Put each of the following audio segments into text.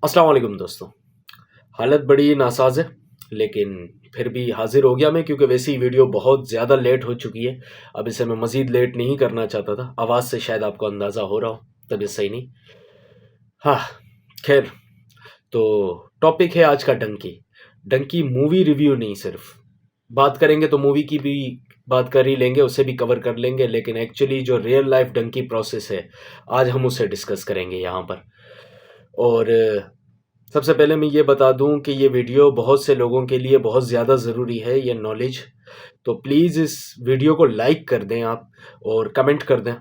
अस्सलाम वालेकुम दोस्तों। हालत बड़ी नासाज है, लेकिन फिर भी हाजिर हो गया मैं, क्योंकि वैसे ही वीडियो बहुत ज़्यादा लेट हो चुकी है। अब इसे मैं मज़ीद लेट नहीं करना चाहता था। आवाज़ से शायद आपको अंदाज़ा हो रहा हो, तबीयत सही नहीं। हाँ, खैर। तो टॉपिक है आज का डंकी। डंकी मूवी रिव्यू नहीं, सिर्फ बात करेंगे तो मूवी की भी बात कर ही लेंगे, उसे भी कवर कर लेंगे, लेकिन एक्चुअली जो रियल लाइफ डंकी प्रोसेस है, आज हम उसे डिस्कस करेंगे यहाँ पर। और सबसे पहले मैं ये बता दूं कि ये वीडियो बहुत से लोगों के लिए बहुत ज़्यादा ज़रूरी है, ये नॉलेज। तो प्लीज़ इस वीडियो को लाइक कर दें आप, और कमेंट कर दें।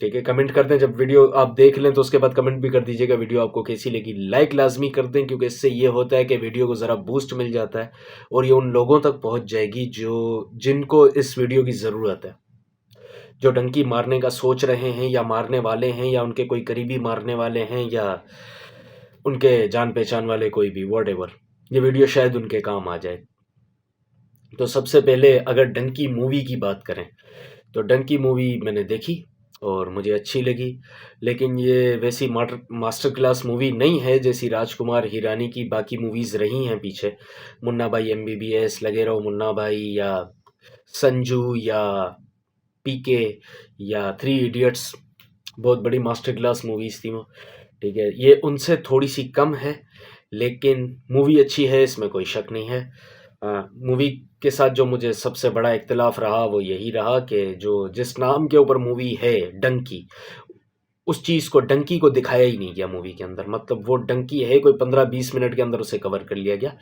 ठीक है, कमेंट कर दें। जब वीडियो आप देख लें तो उसके बाद कमेंट भी कर दीजिएगा वीडियो आपको कैसी लगी। लाइक लाजमी कर दें, क्योंकि इससे ये होता है कि वीडियो को ज़रा बूस्ट मिल जाता है, और ये उन लोगों तक पहुंच जाएगी जो जिनको इस वीडियो की ज़रूरत है, जो डंकी मारने का सोच रहे हैं या मारने वाले हैं, या उनके कोई करीबी मारने वाले हैं, या उनके जान पहचान वाले कोई भी, वॉट एवर। ये वीडियो शायद उनके काम आ जाए। तो सबसे पहले अगर डंकी मूवी की बात करें, तो डंकी मूवी मैंने देखी और मुझे अच्छी लगी। लेकिन ये वैसी मास्टर क्लास मूवी नहीं है जैसी राजकुमार हिरानी की बाकी मूवीज़ रही हैं पीछे। मुन्ना भाई MBBS, लगे रहो मुन्ना भाई, या संजू, या पीके, या थ्री इडियट्स। बहुत बड़ी मास्टर क्लास मूवीज़ थी वो। ठीक है, ये उनसे थोड़ी सी कम है, लेकिन मूवी अच्छी है, इसमें कोई शक नहीं है। मूवी के साथ जो मुझे सबसे बड़ा इख्तिलाफ रहा वो यही रहा कि जो जिस नाम के ऊपर मूवी है, डंकी, उस चीज़ को, डंकी को दिखाया ही नहीं गया मूवी के अंदर। मतलब वो डंकी है, कोई 15-20 मिनट के अंदर उसे कवर कर लिया गया।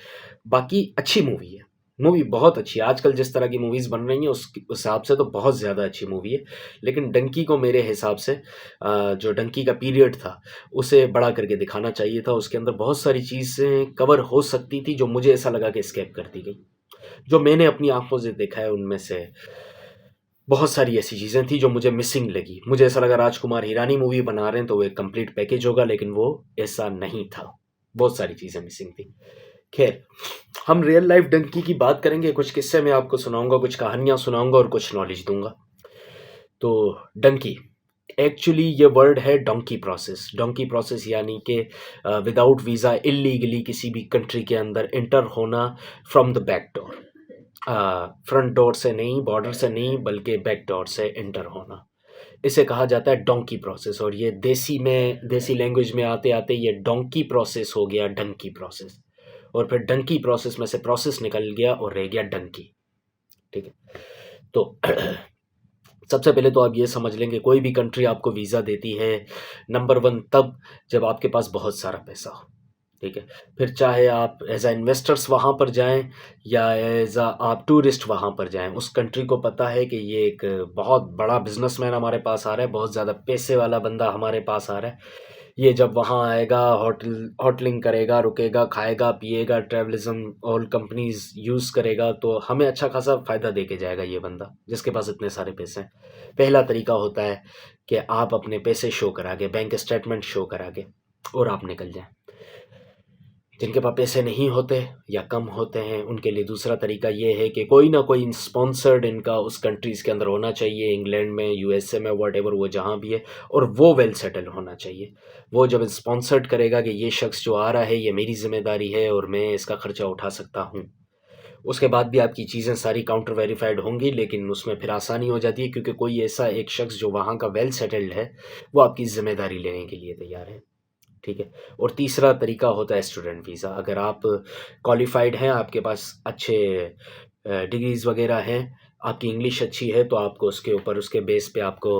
बाकी अच्छी मूवी है, मूवी बहुत अच्छी है। आजकल जिस तरह की मूवीज़ बन रही हैं उस हिसाब से तो बहुत ज़्यादा अच्छी मूवी है। लेकिन डंकी को मेरे हिसाब से जो डंकी का पीरियड था उसे बड़ा करके दिखाना चाहिए था। उसके अंदर बहुत सारी चीज़ें कवर हो सकती थी जो मुझे ऐसा लगा कि स्किप कर दी गई। जो मैंने अपनी आंखों से देखा है उनमें से बहुत सारी ऐसी चीज़ें थी जो मुझे मिसिंग लगी। मुझे ऐसा लगा राजकुमार हिरानी मूवी बना रहे हैं तो वो एक कंप्लीट पैकेज होगा, लेकिन वो ऐसा नहीं था। बहुत सारी चीज़ें मिसिंग थी। खैर, हम रियल लाइफ डंकी की बात करेंगे। कुछ किस्से मैं आपको सुनाऊंगा, कुछ कहानियां सुनाऊंगा और कुछ नॉलेज दूंगा। तो डंकी, एक्चुअली ये वर्ड है डोंकी प्रोसेस। डोंकी प्रोसेस यानी कि विदाउट वीज़ा इलीगली किसी भी कंट्री के अंदर इंटर होना from the back door. Front door से नहीं, बॉर्डर से नहीं, बल्कि बैक डोर से इंटर होना, इसे कहा जाता है डोंकी प्रोसेस। और ये देसी लैंग्वेज में आते आते ये डोंकी प्रोसेस हो गया डंकी प्रोसेस। और फिर डंकी प्रोसेस में से प्रोसेस निकल गया और रह गया डंकी। ठीक है, तो सबसे पहले तो आप ये समझ लेंगे, कोई भी कंट्री आपको वीज़ा देती है, नंबर वन तब जब आपके पास बहुत सारा पैसा हो। ठीक है, फिर चाहे आप एज आ इन्वेस्टर्स वहाँ पर जाएं, या एज आ आप टूरिस्ट वहाँ पर जाएं, उस कंट्री को पता है कि ये एक बहुत बड़ा बिजनेसमैन हमारे पास आ रहा है, बहुत ज़्यादा पैसे वाला बंदा हमारे पास आ रहा है। ये जब वहाँ आएगा, होटलिंग करेगा, रुकेगा, खाएगा, पिएगा, ट्रैवलिज्म ऑल कंपनीज यूज़ करेगा, तो हमें अच्छा खासा फ़ायदा दे के जाएगा ये बंदा जिसके पास इतने सारे पैसे हैं। पहला तरीका होता है कि आप अपने पैसे शो करा के, बैंक स्टेटमेंट शो करा के, और आप निकल जाएं। जिनके पास पैसे नहीं होते या कम होते हैं उनके लिए दूसरा तरीका ये है कि कोई ना कोई स्पॉन्सर्ड इनका उस कंट्रीज़ के अंदर होना चाहिए, इंग्लैंड में, USA में, वट एवर, वो जहाँ भी है, और वो वेल सेटल होना चाहिए। वो जब स्पॉन्सर्ड करेगा कि ये शख्स जो आ रहा है ये मेरी जिम्मेदारी है और मैं इसका खर्चा उठा सकता हूँ, उसके बाद भी आपकी चीज़ें सारी काउंटर वेरीफाइड होंगी, लेकिन उसमें फिर आसानी हो जाती है, क्योंकि कोई ऐसा एक शख्स जो वहाँ का वेल सेटल्ड है वो आपकी ज़िम्मेदारी लेने के लिए तैयार है। ठीक है, और तीसरा तरीका होता है स्टूडेंट वीज़ा। अगर आप क्वालिफाइड हैं, आपके पास अच्छे डिग्रीज़ वगैरह हैं, आपकी इंग्लिश अच्छी है, तो आपको उसके ऊपर, उसके बेस पे आपको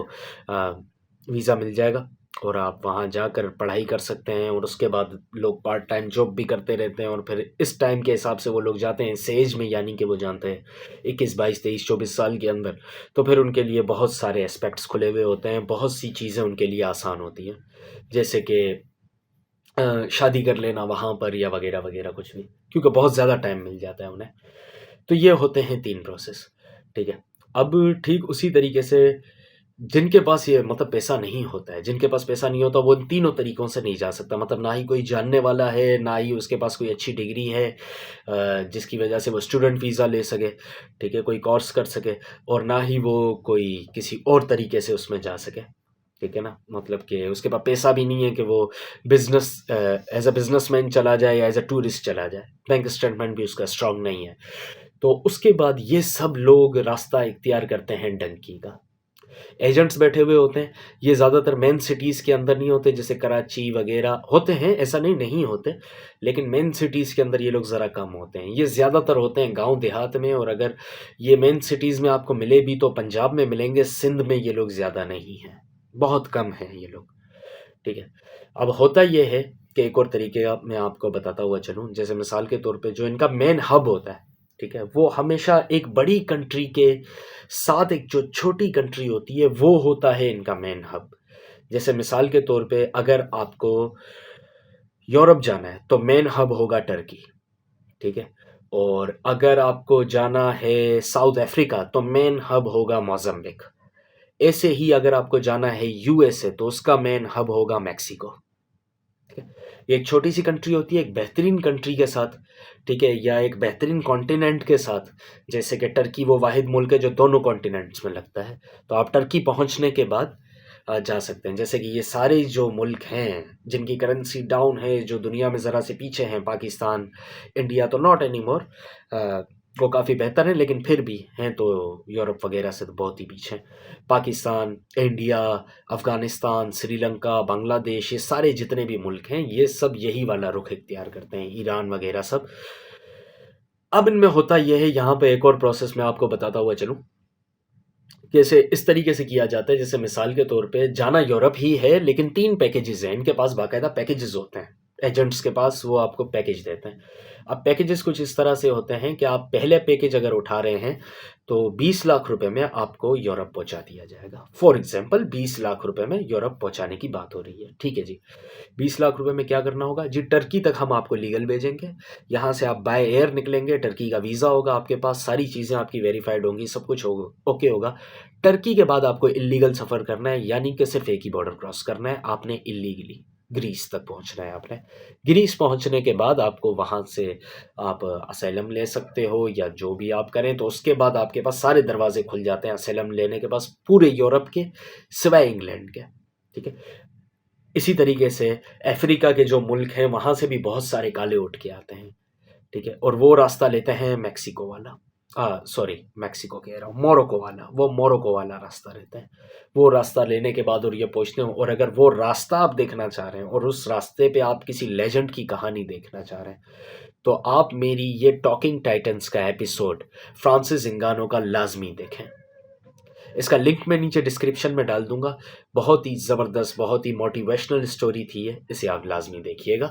वीज़ा मिल जाएगा, और आप वहाँ जाकर पढ़ाई कर सकते हैं। और उसके बाद लोग पार्ट टाइम जॉब भी करते रहते हैं, और फिर इस टाइम के हिसाब से वो लोग जाते हैं इस एज में, यानी कि वो जानते हैं 21, 22, 23, 24 साल के अंदर। तो फिर उनके लिए बहुत सारे एस्पेक्ट्स खुले हुए होते हैं, बहुत सी चीज़ें उनके लिए आसान होती हैं, जैसे कि शादी कर लेना वहाँ पर, या वगैरह वगैरह कुछ भी, क्योंकि बहुत ज़्यादा टाइम मिल जाता है उन्हें। तो ये होते हैं 3 प्रोसेस। ठीक है, अब ठीक उसी तरीके से जिनके पास ये मतलब पैसा नहीं होता है, जिनके पास पैसा नहीं होता, वो इन तीनों तरीकों से नहीं जा सकता। मतलब ना ही कोई जानने वाला है, ना ही उसके पास कोई अच्छी डिग्री है जिसकी वजह से वो स्टूडेंट वीज़ा ले सके, ठीक है, कोई कोर्स कर सके, और ना ही वो कोई किसी और तरीके से उसमें जा सके। ठीक है ना, मतलब कि उसके पास पैसा भी नहीं है कि वो बिजनेस एज अ बिजनेसमैन चला जाए या एज अ टूरिस्ट चला जाए, बैंक स्टेटमेंट भी उसका स्ट्रांग नहीं है। तो उसके बाद ये सब लोग रास्ता इख्तियार करते हैं डंकी का। एजेंट्स बैठे हुए होते हैं, ये ज़्यादातर मेन सिटीज़ के अंदर नहीं होते, जैसे कराची वगैरह होते हैं, ऐसा नहीं होते, लेकिन मेन सिटीज़ के अंदर ये लोग ज़रा कम होते हैं। ये ज़्यादातर होते हैं गांव देहात में, और अगर ये मेन सिटीज़ में आपको मिले भी तो पंजाब में मिलेंगे, सिंध में ये लोग ज़्यादा नहीं हैं, बहुत कम हैं ये लोग। ठीक है, अब होता ये है कि एक और तरीके का मैं आपको बताता हुआ चलूँ, जैसे मिसाल के तौर पे जो इनका मेन हब होता है, ठीक है, वो हमेशा एक बड़ी कंट्री के साथ एक जो छोटी कंट्री होती है वो होता है इनका मेन हब। जैसे मिसाल के तौर पे अगर आपको यूरोप जाना है तो मेन हब होगा टर्की, ठीक है, और अगर आपको जाना है साउथ अफ्रीका तो मेन हब होगा मोज़ाम्बिक। ऐसे ही अगर आपको जाना है यूएसए तो उसका मेन हब होगा मैक्सिको। ठीक है, ये एक छोटी सी कंट्री होती है एक बेहतरीन कंट्री के साथ, ठीक है, या एक बेहतरीन कॉन्टिनेंट के साथ। जैसे कि टर्की वो वाहिद मुल्क है जो दोनों कॉन्टिनेंट्स में लगता है, तो आप टर्की पहुंचने के बाद जा सकते हैं। जैसे कि ये सारे जो मुल्क हैं जिनकी करेंसी डाउन है, जो दुनिया में ज़रा से पीछे हैं, पाकिस्तान, इंडिया तो नॉट एनी मोर, वो काफ़ी बेहतर हैं, लेकिन फिर भी हैं तो यूरोप वगैरह से तो बहुत ही पीछे हैं। पाकिस्तान, इंडिया, अफ़गानिस्तान, श्रीलंका, बांग्लादेश, ये सारे जितने भी मुल्क हैं ये सब यही वाला रुख इख्तियार करते हैं, ईरान वगैरह सब। अब इनमें होता यह है, यहाँ पे एक और प्रोसेस मैं आपको बताता हुआ चलूँ, जैसे इस तरीके से किया जाता है। जैसे मिसाल के तौर पे जाना यूरोप ही है, लेकिन 3 पैकेजेज़ हैं, इनके पास बाकायदा पैकेजेज़ होते हैं, एजेंट्स के पास, वो आपको पैकेज देते हैं। अब पैकेजेज़ कुछ इस तरह से होते हैं कि आप पहले पैकेज अगर उठा रहे हैं तो 20 लाख रुपए में आपको यूरोप पहुंचा दिया जाएगा। फॉर एग्जांपल 20 लाख रुपए में यूरोप पहुंचाने की बात हो रही है, ठीक है जी। 20 लाख रुपए में क्या करना होगा जी, टर्की तक हम आपको लीगल भेजेंगे, यहाँ से आप बाय एयर निकलेंगे, टर्की का वीज़ा होगा आपके पास, सारी चीज़ें आपकी वेरीफाइड होंगी, सब कुछ होगा, ओके होगा। टर्की के बाद आपको इलीगल सफ़र करना है, यानी कि सिर्फ एक ही बॉर्डर क्रॉस करना है आपने, इलीगली ग्रीस तक पहुंचना है आपने। ग्रीस पहुंचने के बाद आपको वहां से आप असाइलम ले सकते हो या जो भी आप करें, तो उसके बाद आपके पास सारे दरवाजे खुल जाते हैं असाइलम लेने के पास, पूरे यूरोप के सिवाय इंग्लैंड के। ठीक है, इसी तरीके से अफ्रीका के जो मुल्क हैं वहां से भी बहुत सारे काले उठ के आते हैं, ठीक है, और वो रास्ता लेते हैं मैक्सिको वाला, सॉरी मैक्सिको कह रहा हूँ, मोरक्को वाला, वो मोरक्को वाला रास्ता रहता है। वो रास्ता लेने के बाद और ये पहुँचते हैं, और अगर वो रास्ता आप देखना चाह रहे हैं और उस रास्ते पे आप किसी लेजेंड की कहानी देखना चाह रहे हैं, तो आप मेरी ये टॉकिंग टाइटन्स का एपिसोड फ्रांसिस इंगानो का लाजमी देखें। इसका लिंक मैं नीचे डिस्क्रिप्शन में डाल दूंगा। बहुत ही ज़बरदस्त, बहुत ही मोटिवेशनल स्टोरी थी ये, इसे आप लाजमी देखिएगा।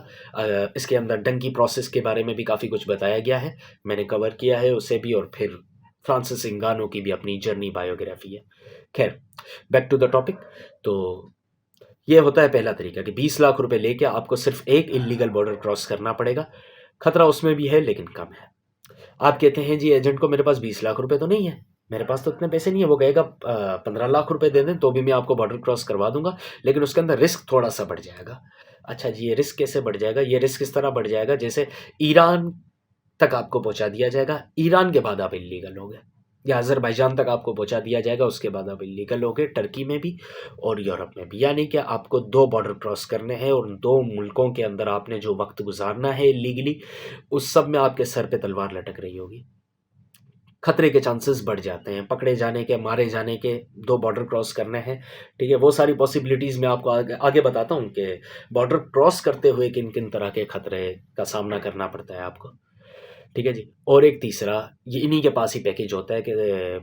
इसके अंदर डंकी प्रोसेस के बारे में भी काफ़ी कुछ बताया गया है, मैंने कवर किया है उसे भी, और फिर फ्रांसिस इंगानो की भी अपनी जर्नी बायोग्राफी है। खैर, बैक टू द टॉपिक। तो ये होता है पहला तरीका कि 20 लाख रुपए लेके आपको सिर्फ एक इलीगल बॉर्डर क्रॉस करना पड़ेगा। खतरा उसमें भी है लेकिन कम है। आप कहते हैं जी एजेंट को मेरे पास 20 लाख रुपए तो नहीं है, मेरे पास तो इतने पैसे नहीं है, वो कहेगा 15 लाख रुपए दे दें तो भी मैं आपको बॉर्डर क्रॉस करवा दूंगा, लेकिन उसके अंदर रिस्क थोड़ा सा बढ़ जाएगा। अच्छा जी, ये रिस्क कैसे बढ़ जाएगा? ये रिस्क इस तरह बढ़ जाएगा जैसे ईरान तक आपको पहुंचा दिया जाएगा, ईरान के बाद आप इलीगल हो गए, या अजरबैजान तक आपको पहुंचा दिया जाएगा, उसके बाद आप इलीगल हो गए, टर्की में भी और यूरोप में भी। यानी कि आपको 2 बॉर्डर क्रॉस करने हैं और 2 मुल्कों के अंदर आपने जो वक्त गुजारना है इलीगली, उस सब में आपके सर पे तलवार लटक रही होगी। खतरे के चांसेस बढ़ जाते हैं, पकड़े जाने के, मारे जाने के। 2 बॉर्डर क्रॉस करने हैं, ठीक है, वो सारी पॉसिबिलिटीज़ मैं आपको आगे बताता हूँ कि बॉर्डर क्रॉस करते हुए किन किन तरह के खतरे का सामना करना पड़ता है आपको, ठीक है जी। और एक तीसरा, ये इन्हीं के पास ही पैकेज होता है कि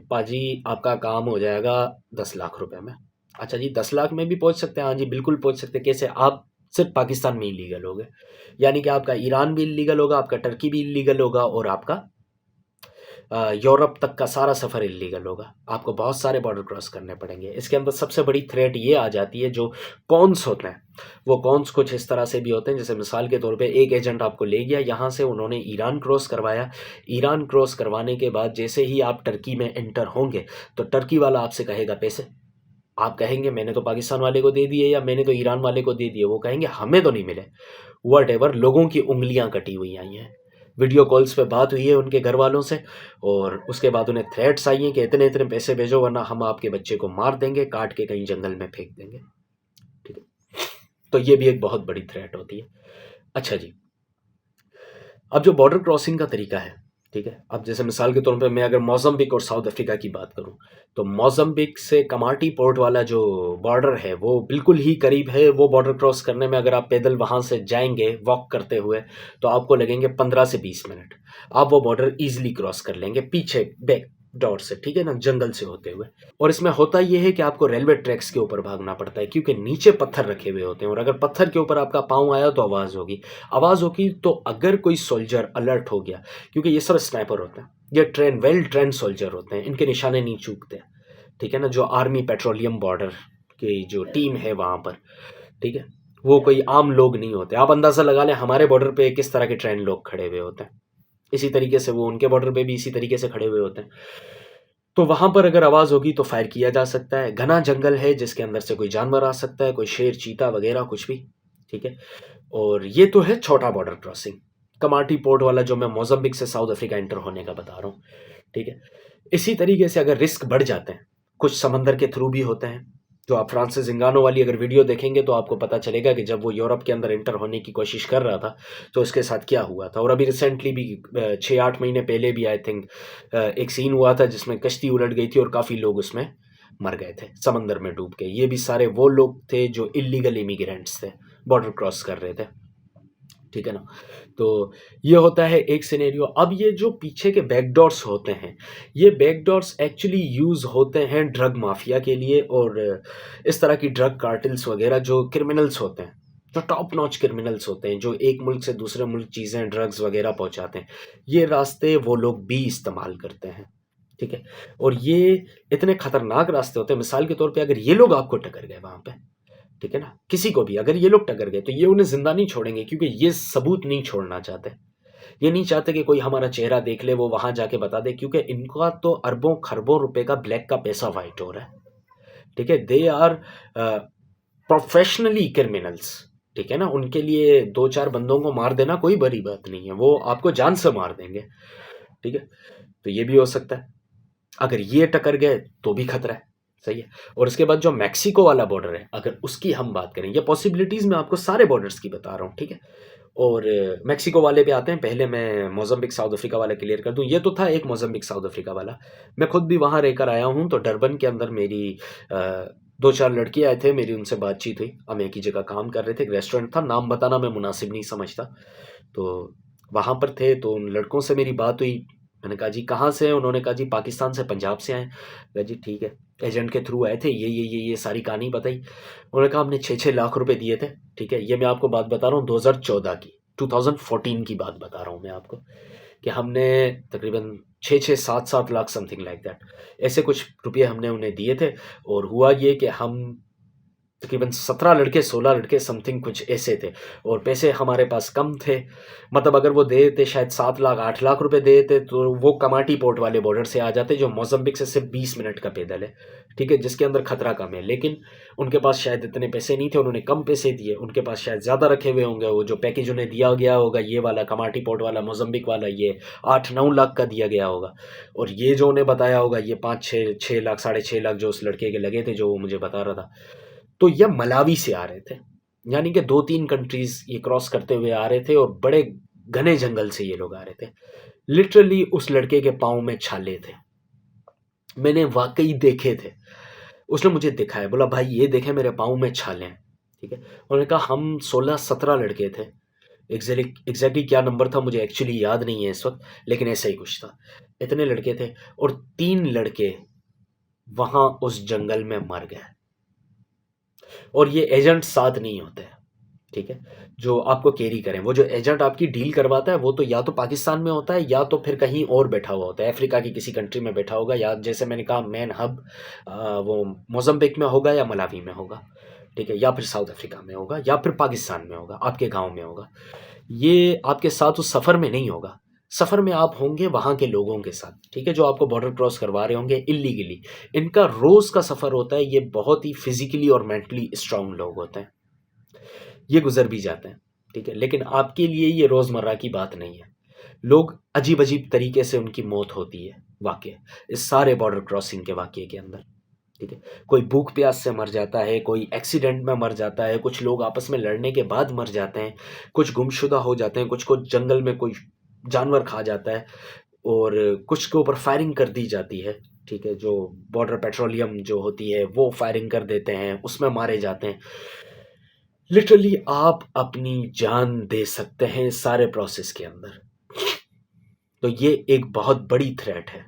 पाजी आपका काम हो जाएगा 10 लाख रुपए में। अच्छा जी, 10 लाख में भी पहुंच सकते हैं? हाँ जी, बिल्कुल पहुंच सकते हैं। कैसे? आप सिर्फ पाकिस्तान में इलीगल हो गए, यानी कि आपका ईरान भी इलीगल होगा, आपका टर्की भी इलीगल होगा, और आपका यूरोप तक का सारा सफ़र इलीगल होगा। आपको बहुत सारे बॉर्डर क्रॉस करने पड़ेंगे। इसके अंदर सबसे बड़ी थ्रेट ये आ जाती है, जो कॉन्स होते हैं, वो कॉन्स कुछ इस तरह से भी होते हैं। जैसे मिसाल के तौर पे एक एजेंट आपको ले गया यहाँ से, उन्होंने ईरान क्रॉस करवाया। ईरान क्रॉस करवाने के बाद जैसे ही आप टर्की में एंटर होंगे तो टर्की वाला आपसे कहेगा पैसे। आप कहेंगे मैंने तो पाकिस्तान वाले को दे दिए या मैंने तो ईरान वाले को दे दिए, वो कहेंगे हमें तो नहीं मिले। वट लोगों की उंगलियां कटी हुई आई हैं, वीडियो कॉल्स पे बात हुई है उनके घर वालों से, और उसके बाद उन्हें थ्रेट्स आई हैं कि इतने इतने पैसे भेजो वरना हम आपके बच्चे को मार देंगे, काट के कहीं जंगल में फेंक देंगे। तो ये भी एक बहुत बड़ी थ्रेट होती है। अच्छा जी, अब जो बॉर्डर क्रॉसिंग का तरीका है, ठीक है, अब जैसे मिसाल के तौर पे मैं अगर मोज़म्बिक और साउथ अफ्रीका की बात करूं, तो मोज़म्बिक से कमाटी पोर्ट वाला जो बॉर्डर है वो बिल्कुल ही करीब है। वो बॉर्डर क्रॉस करने में अगर आप पैदल वहां से जाएंगे वॉक करते हुए तो आपको लगेंगे 15 से 20 मिनट। आप वो बॉर्डर इजीली क्रॉस कर लेंगे पीछे बैक डोर से, ठीक है ना, जंगल से होते हुए। और इसमें होता यह है कि आपको रेलवे ट्रैक्स के ऊपर भागना पड़ता है क्योंकि नीचे पत्थर रखे हुए होते हैं, और अगर पत्थर के ऊपर आपका पाँव आया तो आवाज़ होगी। आवाज़ होगी तो अगर कोई सोल्जर अलर्ट हो गया, क्योंकि ये सब स्नाइपर होते हैं, ये वेल ट्रेंड सोल्जर होते हैं, इनके निशाने नहीं चूकते, ठीक है ना। जो आर्मी पेट्रोलियम बॉर्डर की जो टीम है वहाँ पर, ठीक है, वो कोई आम लोग नहीं होते। आप अंदाज़ा लगा लें हमारे बॉर्डर पे किस तरह के ट्रेंड लोग खड़े हुए होते हैं, इसी तरीके से वो उनके बॉर्डर पे भी इसी तरीके से खड़े हुए होते हैं। तो वहां पर अगर आवाज होगी तो फायर किया जा सकता है। घना जंगल है जिसके अंदर से कोई जानवर आ सकता है, कोई शेर, चीता वगैरह कुछ भी, ठीक है। और ये तो है छोटा बॉर्डर क्रॉसिंग, कमाटी पोर्ट वाला जो मैं मोज़म्बिक से साउथ अफ्रीका एंटर होने का बता रहा हूँ, ठीक है। इसी तरीके से अगर रिस्क बढ़ जाते हैं, कुछ समंदर के थ्रू भी होते हैं। जो आप फ्रांसिस इंगानो वाली अगर वीडियो देखेंगे तो आपको पता चलेगा कि जब वो यूरोप के अंदर एंटर होने की कोशिश कर रहा था तो उसके साथ क्या हुआ था। और अभी रिसेंटली भी 6-8 महीने पहले भी आई थिंक एक सीन हुआ था जिसमें कश्ती उलट गई थी और काफ़ी लोग उसमें मर गए थे समंदर में डूब के। ये भी सारे वो लोग थे जो इलीगल इमिग्रेंट्स थे, बॉर्डर क्रॉस कर रहे थे, ठीक है ना। तो ये होता है एक सिनेरियो। अब ये जो पीछे के बैकडोर्स होते हैं, ये बैकडोर्स एक्चुअली यूज़ होते हैं ड्रग माफिया के लिए, और इस तरह की ड्रग कार्टेल्स वगैरह जो क्रिमिनल्स होते हैं, जो टॉप नॉच क्रिमिनल्स होते हैं, जो एक मुल्क से दूसरे मुल्क चीज़ें ड्रग्स वगैरह पहुंचाते हैं, ये रास्ते वो लोग भी इस्तेमाल करते हैं, ठीक है। और ये इतने खतरनाक रास्ते होते हैं, मिसाल के तौर पे अगर ये लोग आपको टक्कर गए वहां पे, ठीक है ना, किसी को भी अगर ये लोग टक्कर गए तो ये उन्हें जिंदा नहीं छोड़ेंगे, क्योंकि ये सबूत नहीं छोड़ना चाहते। ये नहीं चाहते कि कोई हमारा चेहरा देख ले, वो वहां जाके बता दे, क्योंकि इनका तो अरबों खरबों रुपए का ब्लैक का पैसा वाइट हो रहा है, ठीक है। दे आर प्रोफेशनली क्रिमिनल्स, ठीक है ना। उनके लिए 2-4 बंदों को मार देना कोई बड़ी बात नहीं है, वो आपको जान से मार देंगे, ठीक है। तो ये भी हो सकता है। अगर ये टकर गए तो भी खतरा है, सही है। और इसके बाद जो मैक्सिको वाला बॉर्डर है, अगर उसकी हम बात करें, ये पॉसिबिलिटीज़ मैं आपको सारे बॉर्डर्स की बता रहा हूँ, ठीक है। और मैक्सिको वाले पे आते हैं। पहले मैं मोज़म्बिक साउथ अफ्रीका वाला क्लियर कर दूं। ये तो था एक मोज़म्बिक साउथ अफ्रीका वाला, मैं खुद भी वहाँ रहकर आया हूँ। तो डरबन के अंदर मेरी 2-4 लड़के आए थे, मेरी उनसे बातचीत हुई। हम एक ही जगह काम कर रहे थे, एक रेस्टोरेंट था, नाम बताना मैं मुनासिब नहीं समझता। तो वहाँ पर थे, तो उन लड़कों से मेरी बात हुई। मैंने कहा जी कहाँ से हैं? उन्होंने कहा जी पाकिस्तान से, पंजाब से आए। कहा जी ठीक है, एजेंट के थ्रू आए थे, ये सारी कहानी बताई। उन्होंने कहा हमने 6-6 लाख रुपए दिए थे, ठीक है। ये मैं आपको बात बता रहा हूँ 2014 की, 2014 की बात बता रहा हूँ मैं आपको, कि हमने तकरीबन 6-6, 7-7 लाख समथिंग लाइक दैट, ऐसे कुछ रुपये हमने उन्हें दिए थे। और हुआ ये कि हम तकरीबन 17 लड़के, 16 लड़के समथिंग कुछ ऐसे थे, और पैसे हमारे पास कम थे। मतलब अगर वो दे देते शायद 7 लाख 8 लाख रुपए दे देते तो वो कमाटी पोर्ट वाले बॉर्डर से आ जाते, जो मोज़म्बिक से सिर्फ 20 मिनट का पैदल है, ठीक है, जिसके अंदर खतरा कम है। लेकिन उनके पास शायद इतने पैसे नहीं थे, उन्होंने कम पैसे दिए, उनके पास शायद ज़्यादा रखे हुए होंगे। वो जो पैकेज उन्हें दिया गया होगा, ये वाला कमाटी पोर्ट वाला मोज़म्बिक वाला, ये 8-9 लाख का दिया गया होगा। और ये जो उन्हें बताया होगा ये 5-6 लाख, 6.5 लाख जो उस लड़के के लगे थे, जो वो मुझे बता रहा था। तो ये मलावी से आ रहे थे, यानी कि 2-3 कंट्रीज ये क्रॉस करते हुए आ रहे थे, और बड़े घने जंगल से ये लोग आ रहे थे। लिटरली उस लड़के के पाँव में छाले थे, मैंने वाकई देखे थे। उसने मुझे दिखाया, बोला भाई ये देखे मेरे पाँव में छाले हैं, ठीक है। उन्होंने कहा हम 16-17 लड़के थे। एग्जैक्टली क्या नंबर था मुझे एक्चुअली याद नहीं है इस वक्त, लेकिन ऐसा ही कुछ था। इतने लड़के थे, और 3 लड़के वहां उस जंगल में मर गए। और ये एजेंट साथ नहीं होते हैं, ठीक है, जो आपको कैरी करें। वो जो एजेंट आपकी डील करवाता है वो तो या तो पाकिस्तान में होता है, या तो फिर कहीं और बैठा हुआ होता है, अफ्रीका की किसी कंट्री में बैठा होगा, या जैसे मैंने कहा मेन हब वो मोज़म्बिक में होगा या मलावी में होगा, ठीक है, या फिर साउथ अफ्रीका में होगा, या फिर पाकिस्तान में होगा, आपके गांव में होगा। ये आपके साथ उस सफ़र में नहीं होगा, सफ़र में आप होंगे वहाँ के लोगों के साथ, ठीक है, जो आपको बॉर्डर क्रॉस करवा रहे होंगे इलीगली। इनका रोज़ का सफ़र होता है, ये बहुत ही फिजिकली और मेंटली स्ट्रांग लोग होते हैं, ये गुजर भी जाते हैं, ठीक है। लेकिन आपके लिए ये रोज़मर्रा की बात नहीं है। लोग अजीब अजीब तरीके से उनकी मौत होती है वाक़ई इस सारे बॉर्डर क्रॉसिंग के वाक़ये के अंदर, ठीक है, कोई भूख प्यास से मर जाता है, कोई एक्सीडेंट में मर जाता है, कुछ लोग आपस में लड़ने के बाद मर जाते हैं, कुछ गुमशुदा हो जाते हैं, कुछ को जंगल में कोई जानवर खा जाता है, और कुछ के ऊपर फायरिंग कर दी जाती है। ठीक है, जो बॉर्डर पेट्रोलियम जो होती है वो फायरिंग कर देते हैं, उसमें मारे जाते हैं। लिटरली आप अपनी जान दे सकते हैं इस सारे प्रोसेस के अंदर। तो ये एक बहुत बड़ी थ्रेट है।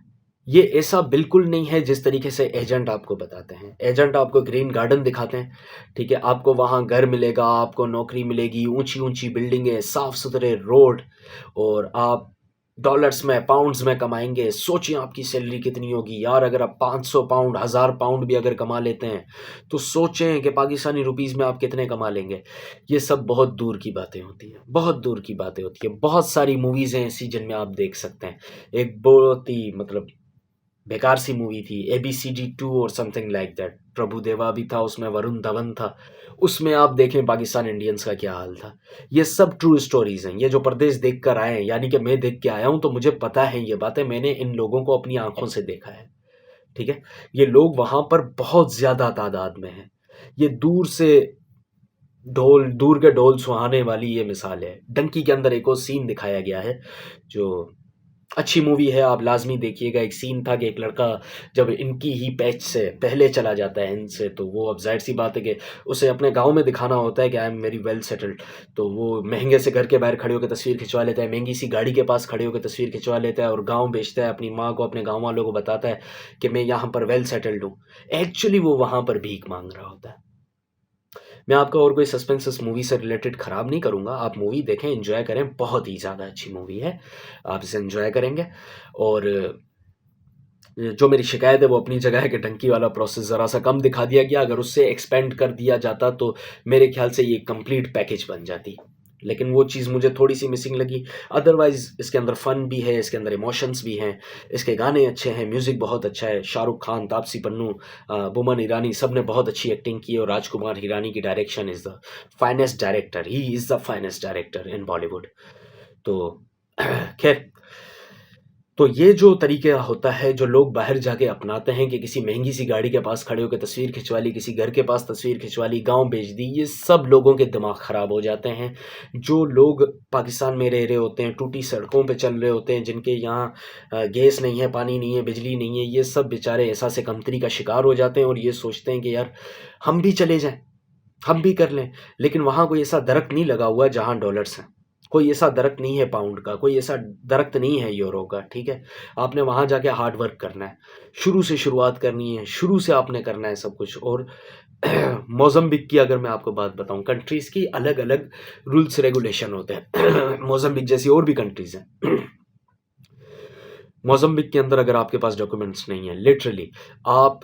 ये ऐसा बिल्कुल नहीं है जिस तरीके से एजेंट आपको बताते हैं। एजेंट आपको ग्रीन गार्डन दिखाते हैं, ठीक है, आपको वहाँ घर मिलेगा, आपको नौकरी मिलेगी, ऊंची ऊंची बिल्डिंगें, साफ सुथरे रोड, और आप डॉलर्स में पाउंड्स में कमाएंगे। सोचिए आपकी सैलरी कितनी होगी यार। अगर आप 500 पाउंड 1000 पाउंड भी अगर कमा लेते हैं तो सोचें कि पाकिस्तानी रुपीज़ में आप कितने कमा लेंगे। ये सब बहुत दूर की बातें होती हैं, बहुत दूर की बातें होती है। बहुत सारी मूवीज़ हैं ऐसी जिनमें आप देख सकते हैं। एक बहुत ही मतलब बेकार सी मूवी थी ABCD 2 और समथिंग लाइक दैट। प्रभु देवा भी था उसमें, वरुण धवन था उसमें। आप देखें पाकिस्तान इंडियंस का क्या हाल था। ये सब ट्रू स्टोरीज हैं। ये जो परदेश देख कर आए हैं, यानी कि मैं देख के आया हूं, तो मुझे पता है ये बातें। मैंने इन लोगों को अपनी आंखों से देखा है। ठीक है, ये लोग वहां पर बहुत ज्यादा तादाद में हैं। ये दूर के ढोल सुहाने वाली ये मिसाल है। डंकी के अंदर एक और सीन दिखाया गया है जो अच्छी मूवी है, आप लाजमी देखिएगा। एक सीन था कि एक लड़का जब इनकी ही पैच से पहले चला जाता है इनसे, तो वो अब जाहिर सी बात है कि उसे अपने गांव में दिखाना होता है कि I am very well settled. तो वो महंगे से घर के बाहर खड़े होकर तस्वीर खिंचवा लेता है, महंगी सी गाड़ी के पास खड़े होकर तस्वीर खिंचवा लेता है, और गाँव बेचता है, अपनी माँ को अपने गाँव वालों को बताता है कि मैं यहाँ पर वेल सेटल्ड हूँ। एक्चुअली वो वहाँ पर भीख मांग रहा होता है। मैं आपका और कोई सस्पेंस इस मूवी से रिलेटेड ख़राब नहीं करूँगा। आप मूवी देखें, एंजॉय करें, बहुत ही ज़्यादा अच्छी मूवी है, आप इसे एंजॉय करेंगे। और जो मेरी शिकायत है वो अपनी जगह है कि डंकी वाला प्रोसेस ज़रा सा कम दिखा दिया गया। अगर उससे एक्सपेंड कर दिया जाता तो मेरे ख्याल से ये कंप्लीट पैकेज बन जाती, लेकिन वो चीज़ मुझे थोड़ी सी मिसिंग लगी। अदरवाइज़ इसके अंदर फ़न भी है, इसके अंदर इमोशंस भी हैं, इसके गाने अच्छे हैं, म्यूज़िक बहुत अच्छा है। शाहरुख खान, तापसी पन्नू, बोमन ईरानी, सब ने बहुत अच्छी एक्टिंग की, और राजकुमार हिरानी की direction is the finest director. He is the finest director in Bollywood. तो खैर, तो ये जो तरीका होता है जो लोग बाहर जाके अपनाते हैं कि किसी महंगी सी गाड़ी के पास खड़े होकर तस्वीर खिंचवा ली, किसी घर के पास तस्वीर खिंचवा ली, गांव बेच दी, ये सब लोगों के दिमाग ख़राब हो जाते हैं। जो लोग पाकिस्तान में रह रहे होते हैं, टूटी सड़कों पे चल रहे होते हैं, जिनके यहाँ गैस नहीं है, पानी नहीं है, बिजली नहीं है, ये सब बेचारे एहसास कमतरी का शिकार हो जाते हैं, और ये सोचते हैं कि यार हम भी चले जाएं, हम भी कर लें। लेकिन वहाँ कोई ऐसा दरख्त नहीं लगा हुआ है जहाँ डॉलर्स हैं, कोई ऐसा दरख्त नहीं है पाउंड का, कोई ऐसा दरख्त नहीं है यूरो का। ठीक है, आपने वहाँ जाके हार्ड वर्क करना है, शुरू से शुरुआत करनी है, शुरू से आपने करना है सब कुछ। और मोज़म्बिक की अगर मैं आपको बात बताऊं, कंट्रीज़ की अलग अलग रूल्स रेगुलेशन होते हैं। मोज़म्बिक जैसी और भी कंट्रीज़ हैं। मोज़म्बिक के अंदर अगर आपके पास डॉक्यूमेंट्स नहीं है, लिटरली आप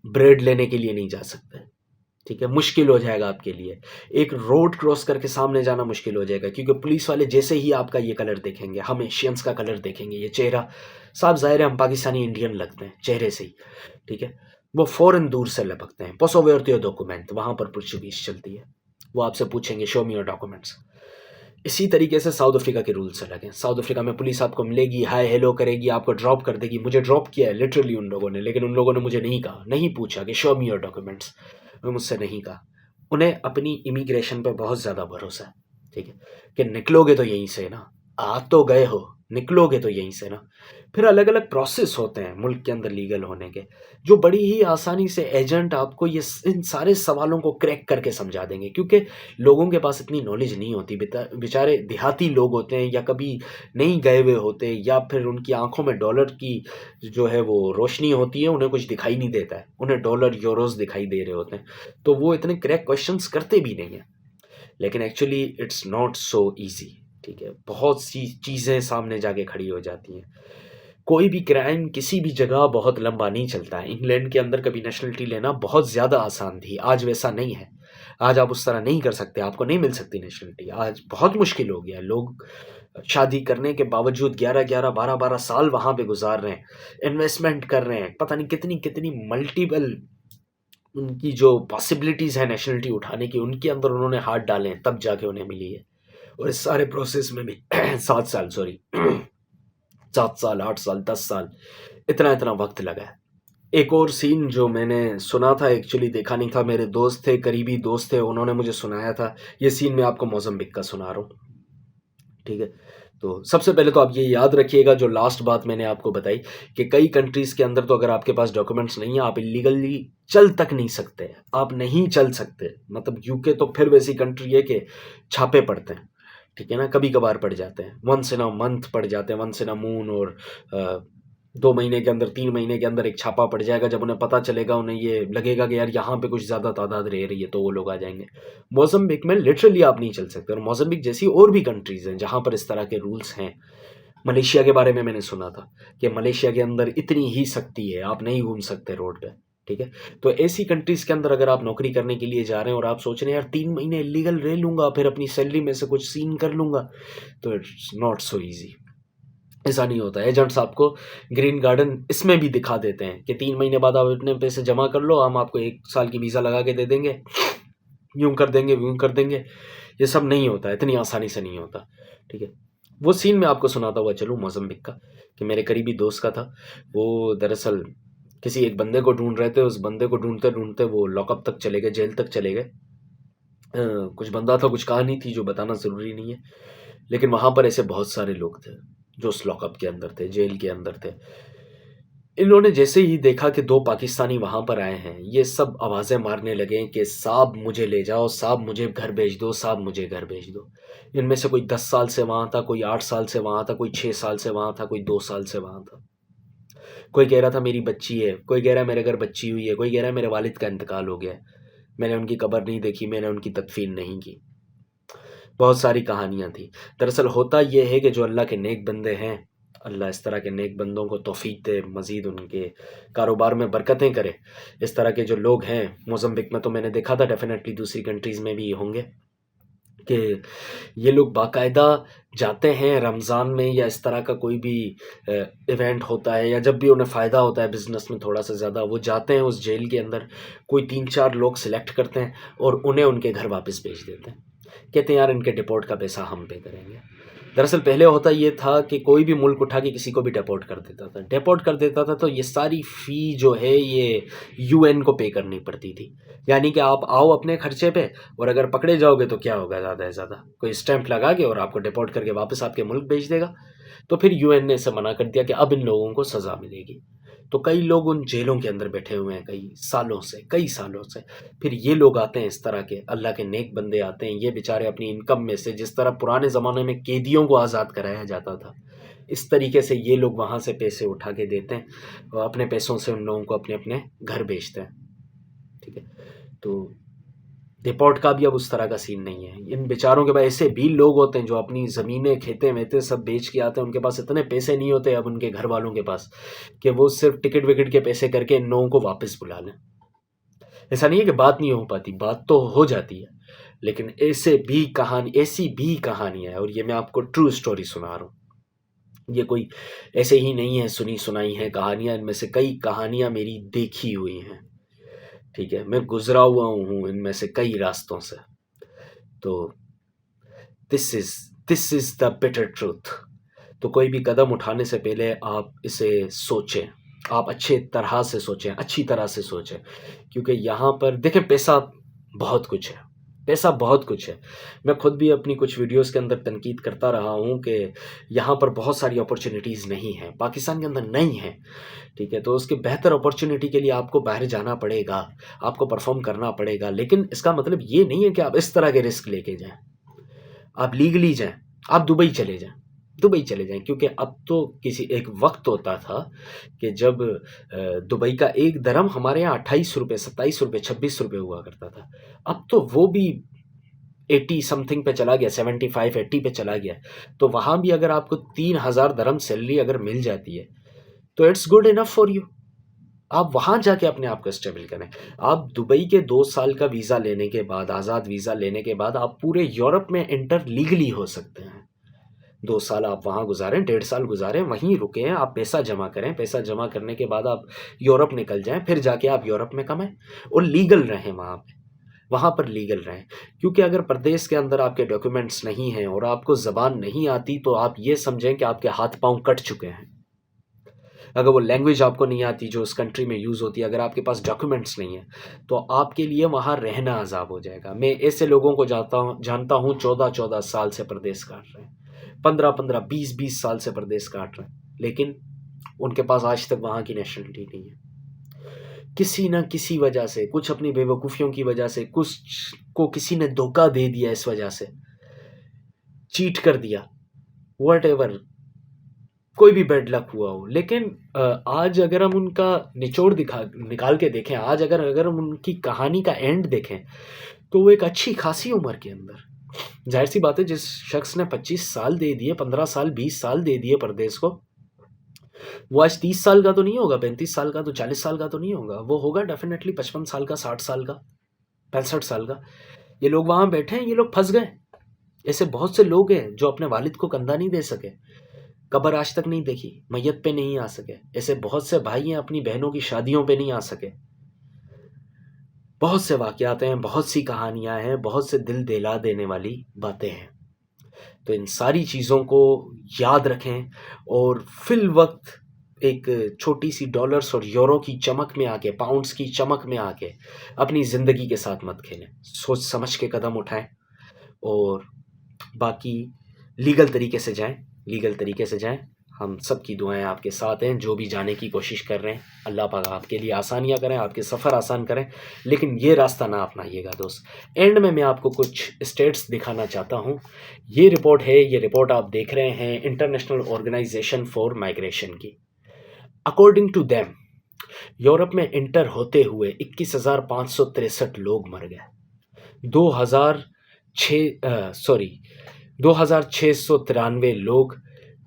ब्रेड लेने के लिए नहीं जा सकते। ठीक है, मुश्किल हो जाएगा आपके लिए। एक रोड क्रॉस करके सामने जाना मुश्किल हो जाएगा, क्योंकि पुलिस वाले जैसे ही आपका ये कलर देखेंगे, हम एशियंस का कलर देखेंगे, ये चेहरा साफ ज़ाहिर है हम पाकिस्तानी इंडियन लगते हैं चेहरे से ही। ठीक है, वो फ़ौरन दूर से लपकते हैं। पोसोवेरती डॉक्यूमेंट, वहाँ पर पुर्तगीज चलती है, वो आपसे पूछेंगे शो मी योर डॉक्यूमेंट्स। इसी तरीके से साउथ अफ्रीका के रूल्स अलग हैं। साउथ अफ्रीका में पुलिस आपको मिलेगी, हाय हेलो करेगी, आपको ड्रॉप कर देगी। मुझे ड्रॉप किया है लिटरली उन लोगों ने, लेकिन उन लोगों ने मुझे नहीं कहा, नहीं पूछा कि शो मी योर डॉक्यूमेंट्स, मुझसे नहीं कहा। उन्हें अपनी इमिग्रेशन पर बहुत ज़्यादा भरोसा है। ठीक है, कि निकलोगे तो यहीं से ना, आ तो गए हो, निकलोगे तो यहीं से ना। फिर अलग अलग प्रोसेस होते हैं मुल्क के अंदर लीगल होने के, जो बड़ी ही आसानी से एजेंट आपको ये इन सारे सवालों को क्रैक करके समझा देंगे, क्योंकि लोगों के पास इतनी नॉलेज नहीं होती। बेचारे देहाती लोग होते हैं, या कभी नहीं गए हुए होते, या फिर उनकी आंखों में डॉलर की जो है वो रोशनी होती है, उन्हें कुछ दिखाई नहीं देता है, उन्हें डॉलर यूरोस दिखाई दे रहे होते हैं, तो वो इतने क्रैक क्वेश्चंस करते भी नहीं हैं। लेकिन actually it's not so easy. ठीक है, बहुत सी चीज़ें सामने जाके खड़ी हो जाती हैं। कोई भी क्राइम किसी भी जगह बहुत लंबा नहीं चलता है। इंग्लैंड के अंदर कभी नेशनलिटी लेना बहुत ज़्यादा आसान थी, आज वैसा नहीं है। आज आप उस तरह नहीं कर सकते, आपको नहीं मिल सकती नेशनलिटी, आज बहुत मुश्किल हो गया है। लोग शादी करने के बावजूद 11-11 12-12 साल वहाँ पे गुजार रहे हैं, इन्वेस्टमेंट कर रहे हैं, पता नहीं कितनी कितनी मल्टीपल उनकी जो पॉसिबिलिटीज़ है नेशनलिटी उठाने की, उनके अंदर उन्होंने हाथ डाले हैं, तब जाके उन्हें मिली है। और इस सारे प्रोसेस में भी 7 साल, सॉरी 7 साल, 8 साल, 10 साल, इतना इतना वक्त लगा है। एक और सीन जो मैंने सुना था, एक्चुअली देखा नहीं था, मेरे दोस्त थे, करीबी दोस्त थे, उन्होंने मुझे सुनाया था। ये सीन मैं आपको मोज़म्बिक का सुना रहा हूँ, ठीक है? तो सबसे पहले तो आप ये याद रखिएगा जो लास्ट बात मैंने आपको बताई कि कई कंट्रीज़ के अंदर तो अगर आपके पास डॉक्यूमेंट्स नहीं है, आप इल्लीगली चल तक नहीं सकते, आप नहीं चल सकते। मतलब यूके तो फिर वैसी कंट्री है कि छापे पड़ते हैं, ठीक है ना? कभी-कभार पड़ जाते हैं, वन्स इन अ मंथ पड़ जाते हैं, वन्स इन अ मून, और 2 महीने के अंदर, 3 महीने के अंदर एक छापा पड़ जाएगा। जब उन्हें पता चलेगा, उन्हें ये लगेगा कि यार यहाँ पे कुछ ज़्यादा तादाद रह रही है, तो वो लोग आ जाएँगे। मोज़म्बिक में लिटरली आप नहीं चल सकते, और मोज़म्बिक जैसी और भी कंट्रीज़ हैं जहाँ पर इस तरह के रूल्स हैं। मलेशिया के बारे में मैंने सुना था कि मलेशिया के अंदर इतनी ही सख्ती है, आप नहीं घूम सकते रोड पे, ठीक है? तो ऐसी कंट्रीज़ के अंदर अगर आप नौकरी करने के लिए जा रहे हैं और आप सोच रहे हैं यार 3 महीने इल्लीगल रह लूँगा, फिर अपनी सैलरी में से कुछ सीन कर लूँगा, तो इट्स नॉट सो ईज़ी। ऐसा नहीं होता है। एजेंट्स आपको ग्रीन गार्डन इसमें भी दिखा देते हैं कि 3 महीने बाद आप इतने पैसे जमा कर लो, हम आपको 1 साल की वीज़ा लगा के दे देंगे, यूँ कर देंगे, व्यूँ कर देंगे। ये सब नहीं होता है, इतनी आसानी से नहीं होता, ठीक है? वो सीन मैं आपको सुनाता हुआ चलूँ मोज़म्बिक का, कि मेरे करीबी दोस्त का था। वो दरअसल किसी एक बंदे को ढूँढ रहे थे, उस बंदे को ढूँढते-ढूँढते वो लॉकअप तक चले गए, जेल तक चले गए। कुछ बंदा था, कुछ कहानी थी जो बताना ज़रूरी नहीं है, लेकिन वहाँ पर ऐसे बहुत सारे लोग थे, जो उस लॉकअप के अंदर थे, जेल के अंदर थे। इन्होंने जैसे ही देखा कि 2 पाकिस्तानी वहाँ पर आए हैं, ये सब आवाज़ें मारने लगे कि साहब मुझे ले जाओ, साहब मुझे घर भेज दो, साहब मुझे घर भेज दो। इनमें से कोई 10 साल से वहाँ था, कोई 8 साल से वहाँ था, कोई 6 साल से वहाँ था, कोई 2 साल से वहाँ था। कोई कह रहा था मेरी बच्ची है, कोई कह रहा है मेरे घर बच्ची हुई है, कोई कह रहा है मेरे वालिद का इंतकाल हो गया है, मैंने उनकी कब्र नहीं देखी, मैंने उनकी तदफीन नहीं की। बहुत सारी कहानियाँ थी। दरअसल होता ये है कि जो अल्लाह के नेक बंदे हैं, अल्लाह इस तरह के नेक बंदों को तौफ़ीक दे, मज़ीद उनके कारोबार में बरकतें करे। इस तरह के जो लोग हैं, मोज़म्बिक में तो मैंने देखा था, डेफ़िनेटली दूसरी कंट्रीज़ में भी होंगे, कि ये लोग बाकायदा जाते हैं रमज़ान में, या इस तरह का कोई भी इवेंट होता है, या जब भी उन्हें फ़ायदा होता है बिज़नेस में थोड़ा सा ज़्यादा, वो जाते हैं उस जेल के अंदर, कोई 3-4 लोग सिलेक्ट करते हैं और उन्हें उनके घर वापस भेज देते हैं। कहते हैं यार इनके डिपोर्ट का पैसा हम पे करेंगे। दरअसल पहले होता ये था कि कोई भी मुल्क उठा के किसी को भी डिपोर्ट कर देता था। डिपोर्ट कर देता था तो ये सारी फ़ी जो है ये यूएन को पे करनी पड़ती थी। यानी कि आप आओ अपने खर्चे पे, और अगर पकड़े जाओगे तो क्या होगा, ज़्यादा से ज़्यादा कोई स्टैंप लगा के और आपको डिपोर्ट करके वापस आपके मुल्क भेज देगा। तो फिर यूएन ने इसे मना कर दिया कि अब इन लोगों को सज़ा मिलेगी। तो कई लोग उन जेलों के अंदर बैठे हुए हैं कई सालों से। फिर ये लोग आते हैं, इस तरह के अल्लाह के नेक बंदे आते हैं, ये बेचारे अपनी इनकम में से, जिस तरह पुराने ज़माने में कैदियों को आज़ाद कराया जाता था, इस तरीके से ये लोग वहाँ से पैसे उठा के देते हैं और अपने पैसों से उन लोगों को अपने-अपने घर भेजते हैं, ठीक है? तो डिपोर्ट का भी अब उस तरह का सीन नहीं है। इन बेचारों के पास ऐसे भी लोग होते हैं जो अपनी ज़मीनें, खेतें-वेतें सब बेच के आते हैं, उनके पास इतने पैसे नहीं होते अब उनके घर वालों के पास, कि वो सिर्फ़ टिकट-विकट के पैसे करके इन लोगों को वापस बुला लें। ऐसा नहीं है कि बात नहीं हो पाती, बात तो हो जाती है, लेकिन ऐसी भी कहानियाँ हैं, और ये मैं आपको ट्रू स्टोरी सुना रहा हूँ। ये कोई ऐसे ही नहीं है सुनी-सुनाई हैं कहानियाँ, इनमें से कई कहानियाँ मेरी देखी हुई हैं, ठीक है? मैं गुज़रा हुआ हूँ इनमें से कई रास्तों से। तो this is the bitter truth. तो कोई भी कदम उठाने से पहले आप इसे सोचें, आप अच्छी तरह से सोचें, क्योंकि यहाँ पर देखें बहुत कुछ है, पैसा बहुत कुछ है। मैं खुद भी अपनी कुछ वीडियोज़ के अंदर तनकीद करता रहा हूँ कि यहाँ पर बहुत सारी अपॉर्च्युनिटीज़ नहीं हैं, पाकिस्तान के अंदर नहीं हैं, ठीक है? तो उसकी बेहतर अपॉर्च्युनिटी के लिए आपको बाहर जाना पड़ेगा, आपको परफ़ॉर्म करना पड़ेगा, लेकिन इसका मतलब ये नहीं है कि आप इस तरह के रिस्क लेके जाएँ। आप लीगली जाएँ, आप दुबई चले जाएँ, क्योंकि अब तो किसी एक वक़्त होता था कि जब दुबई का 1 दिरहम हमारे यहाँ ₹28, ₹27, ₹26 हुआ करता था। अब तो वो भी 80 समथिंग पे चला गया, 75-80 पे चला गया। तो वहाँ भी अगर आपको 3000 दिरहम सैलरी अगर मिल जाती है, तो it's good enough for you. आप वहाँ जाके अपने आप को स्टेबल करें। आप दुबई के 2 साल का वीज़ा लेने के बाद, आज़ाद वीज़ा लेने के बाद आप पूरे यूरोप में एंटर लीगली हो सकते हैं। 2 साल आप वहाँ गुज़ारें, 1.5 साल गुज़ारें, वहीं रुकें, आप पैसा जमा करें, पैसा जमा करने के बाद आप यूरोप निकल जाएँ, फिर जाके आप यूरोप में कमाएँ और लीगल रहें वहाँ पे। वहाँ पर लीगल रहें, क्योंकि अगर प्रदेश के अंदर आपके डॉक्यूमेंट्स नहीं हैं और आपको ज़बान नहीं आती, तो आप ये समझें कि आपके हाथ-पाँव कट चुके हैं। अगर वो लैंग्वेज आपको नहीं आती जो उस कंट्री में यूज़ होती है, अगर आपके पास डॉक्यूमेंट्स नहीं है, तो आपके लिए वहाँ रहना अजाब हो जाएगा। मैं ऐसे लोगों को जानता हूँ 14-14 साल से परदेश काट रहे हैं, 15-15, 20-20 साल से परदेश काट रहे हैं, लेकिन उनके पास आज तक वहाँ की नेशनलिटी नहीं है। किसी न किसी वजह से, कुछ अपनी बेवकूफ़ियों की वजह से, कुछ को किसी ने धोखा दे दिया, इस वजह से चीट कर दिया, व्हाटएवर, कोई भी बैड लक हुआ हो। लेकिन आज अगर हम उनका निचोड़ निकाल के देखें, आज अगर हम उनकी कहानी का एंड देखें, तो वो एक अच्छी खासी उम्र के अंदर, जाहिर सी बात है, जिस शख्स ने 25 साल दे दिए, 15 साल, 20 साल दे दिए परदेश को, वो आज 30 साल का तो नहीं होगा, 35 साल का तो, 40 साल का तो नहीं होगा, वो होगा डेफिनेटली 55 साल का, 60 साल का, 65 साल का। ये लोग वहाँ बैठे हैं, ये लोग फंस गए। ऐसे बहुत से लोग हैं जो अपने वालिद को कंधा नहीं दे सके, कब्र आज तक नहीं देखी, मैयत पे नहीं आ सके। ऐसे बहुत से भाई हैं अपनी बहनों की शादियों पे नहीं आ सके। बहुत से वाक़यात हैं, बहुत सी कहानियाँ हैं, बहुत से दिल दहला देने वाली बातें हैं। तो इन सारी चीज़ों को याद रखें और फिल वक्त एक छोटी सी डॉलर्स और यूरो की चमक में आके, पाउंड्स की चमक में आके अपनी ज़िंदगी के साथ मत खेलें। सोच समझ के कदम उठाएं और बाकी लीगल तरीके से जाएं। हम सब की दुआएं आपके साथ हैं, जो भी जाने की कोशिश कर रहे हैं। अल्लाह पाक आपके लिए आसानियां करें, आपके सफ़र आसान करें, लेकिन ये रास्ता ना अपनाइएगा दोस्त। एंड में मैं आपको कुछ स्टेट्स दिखाना चाहता हूँ। ये रिपोर्ट आप देख रहे हैं इंटरनेशनल ऑर्गेनाइजेशन फॉर माइग्रेशन की। अकॉर्डिंग टू देम, यूरोप में इंटर होते हुए 21,563 लोग मर गए। 2,693 लोग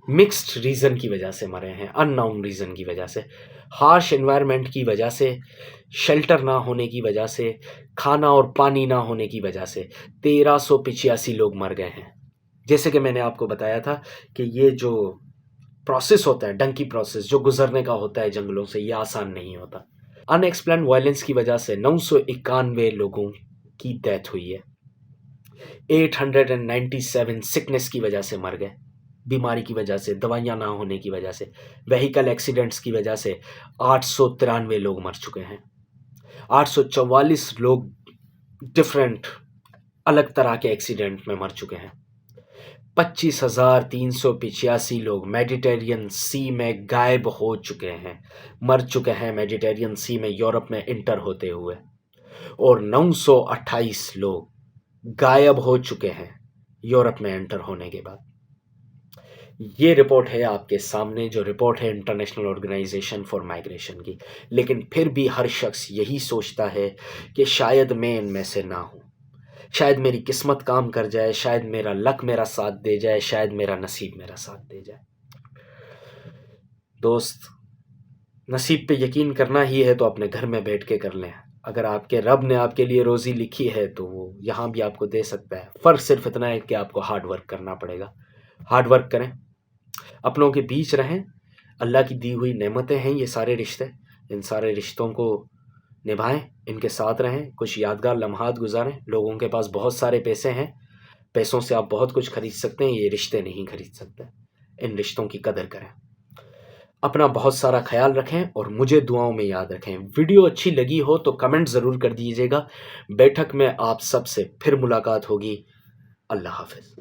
मिक्स्ड रीज़न की वजह से मरे हैं, अननाउन रीज़न की वजह से, हार्श एनवायरनमेंट की वजह से, शेल्टर ना होने की वजह से, खाना और पानी ना होने की वजह से 1385 लोग मर गए हैं। जैसे कि मैंने आपको बताया था कि ये जो प्रोसेस होता है, डंकी प्रोसेस जो गुजरने का होता है जंगलों से, ये आसान नहीं होता। अनएक्सप्लेन्ड वायलेंस की वजह से 991 लोगों की डेथ हुई है। 897 सिकनेस की वजह से मर गए, बीमारी की वजह से, दवाइयाँ ना होने की वजह से, व्हीकल एक्सीडेंट्स की वजह से 893 लोग मर चुके हैं। 844 लोग डिफरेंट अलग तरह के एक्सीडेंट में मर चुके हैं। 25,385 लोग मेडिटेरियन सी में गायब हो चुके हैं, मर चुके हैं मेडिटेरियन सी में यूरोप में इंटर होते हुए, और 928 लोग गायब हो चुके हैं यूरोप में एंटर होने के बाद। ये रिपोर्ट है आपके सामने, जो रिपोर्ट है इंटरनेशनल ऑर्गेनाइजेशन फॉर माइग्रेशन की। लेकिन फिर भी हर शख्स यही सोचता है कि शायद मैं इनमें से ना हूँ, शायद मेरी किस्मत काम कर जाए, शायद मेरा लक मेरा साथ दे जाए, शायद मेरा नसीब मेरा साथ दे जाए। दोस्त, नसीब पे यकीन करना ही है तो अपने घर में बैठ के कर लें। अगर आपके रब ने आपके लिए रोज़ी लिखी है तो वो यहाँ भी आपको दे सकता है। फ़र्क सिर्फ इतना है कि आपको हार्ड वर्क करना पड़ेगा। हार्ड वर्क करें, अपनों के बीच रहें। अल्लाह की दी हुई नेमतें हैं ये सारे रिश्ते, इन सारे रिश्तों को निभाएं, इनके साथ रहें, कुछ यादगार लम्हात गुजारें। लोगों के पास बहुत सारे पैसे हैं, पैसों से आप बहुत कुछ खरीद सकते हैं, ये रिश्ते नहीं खरीद सकते। इन रिश्तों की कदर करें, अपना बहुत सारा ख्याल रखें और मुझे दुआओं में याद रखें। वीडियो अच्छी लगी हो तो कमेंट ज़रूर कर दीजिएगा। बैठक में आप सबसे फिर मुलाकात होगी। अल्लाह हाफ़िज़।